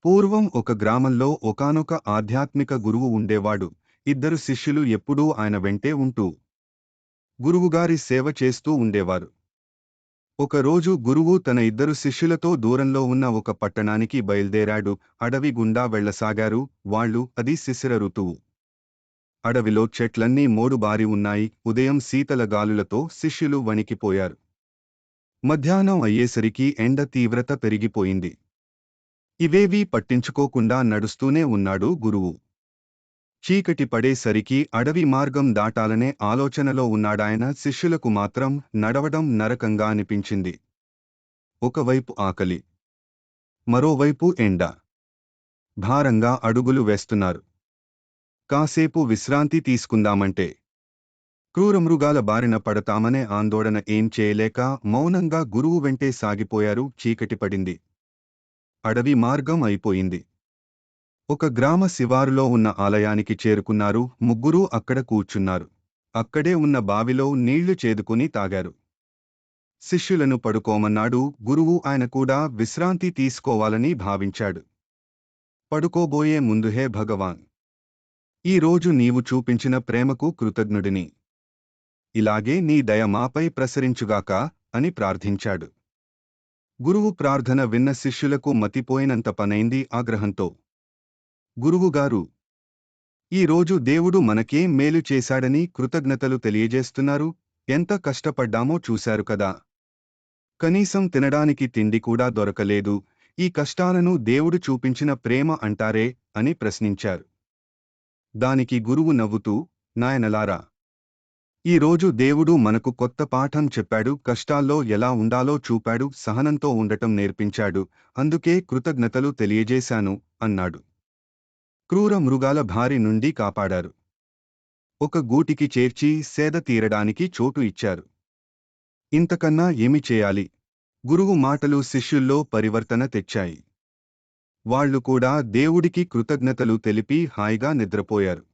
పూర్వం ఒక గ్రామంలో ఒకానొక ఆధ్యాత్మిక గురువు ఉండేవాడు. ఇద్దరు శిష్యులు ఎప్పుడూ ఆయన వెంటే ఉంటూ గురువుగారి సేవ చేస్తూ ఉండేవారు. ఒకరోజు గురువు తన ఇద్దరు శిష్యులతో దూరంలో ఉన్న ఒక పట్టణానికి బయల్దేరాడు. అడవి గుండా వెళ్లసాగారు వాళ్ళు. అది శిశిర ఋతువు. అడవిలో చెట్లన్నీ మోడుబారి ఉన్నాయి. ఉదయం శీతల గాలులతో శిష్యులు వణికిపోయారు. మధ్యాహ్నం అయ్యేసరికి ఎండ తీవ్రత పెరిగిపోయింది. ఇవేవీ పట్టించుకోకుండా నడుస్తూనే ఉన్నాడు గురువు. చీకటి పడేసరికి అడవి మార్గం దాటాలనే ఆలోచనలో ఉన్నాడాయన. శిష్యులకు మాత్రం నడవడం నరకంగా అనిపించింది. ఒకవైపు ఆకలి, మరోవైపు ఎండ. భారంగా అడుగులు వేస్తున్నారు. కాసేపు విశ్రాంతి తీసుకుందామంటే క్రూరమృగాల బారిన పడతామనే ఆందోళన. ఏం చేయలేక మౌనంగా గురువు వెంటే సాగిపోయారు. చీకటి పడింది. అడవి మార్గం అయిపోయింది. ఒక గ్రామ శివారులో ఉన్న ఆలయానికి చేరుకున్నారు. ముగ్గురూ అక్కడ కూర్చున్నారు. అక్కడే ఉన్న బావిలో నీళ్లు చేదుకుని తాగారు. శిష్యులను పడుకోమన్నాడు గురువు. ఆయన కూడా విశ్రాంతి తీసుకోవాలని భావించాడు. పడుకోబోయే ముందు, హే భగవాన్, ఈ రోజు నీవు చూపించిన ప్రేమకు కృతజ్ఞుడిని. ఇలాగే నీ దయ మాపై ప్రసరించుగాక అని ప్రార్థించాడు. గురువు ప్రార్థన విన్న శిష్యులకు మతిపోయినంత పనైంది ఆగ్రహంతో. గురువుగారు, ఈ రోజు దేవుడు మనకేం మేలు చేశాడని కృతజ్ఞతలు తెలియజేస్తున్నారు? ఎంత కష్టపడ్డామో చూశారు కదా. కనీసం తినడానికి తిండి కూడా దొరకలేదు. ఈ కష్టాలను దేవుడు చూపించిన ప్రేమ అంటారే అని ప్రశ్నించారు. దానికి గురువు నవ్వుతూ, నాయనలారా, ఈ రోజు దేవుడు మనకు కొత్త పాఠం చెప్పాడు. కష్టాల్లో ఎలా ఉండాలో చూపాడు. సహనంతో ఉండటం నేర్పించాడు. అందుకే కృతజ్ఞతలు తెలియజేశాను అన్నాడు. క్రూర మృగాల బారి నుండి కాపాడారు. ఒక గూటికి చేర్చి సేద తీరడానికి చోటు ఇచ్చారు. ఇంతకన్నా ఏమి చేయాలి? గురువు మాటలు శిష్యుల్లో పరివర్తన తెచ్చాయి. వాళ్ళు కూడా దేవుడికి కృతజ్ఞతలు తెలిపి హాయిగా నిద్రపోయారు.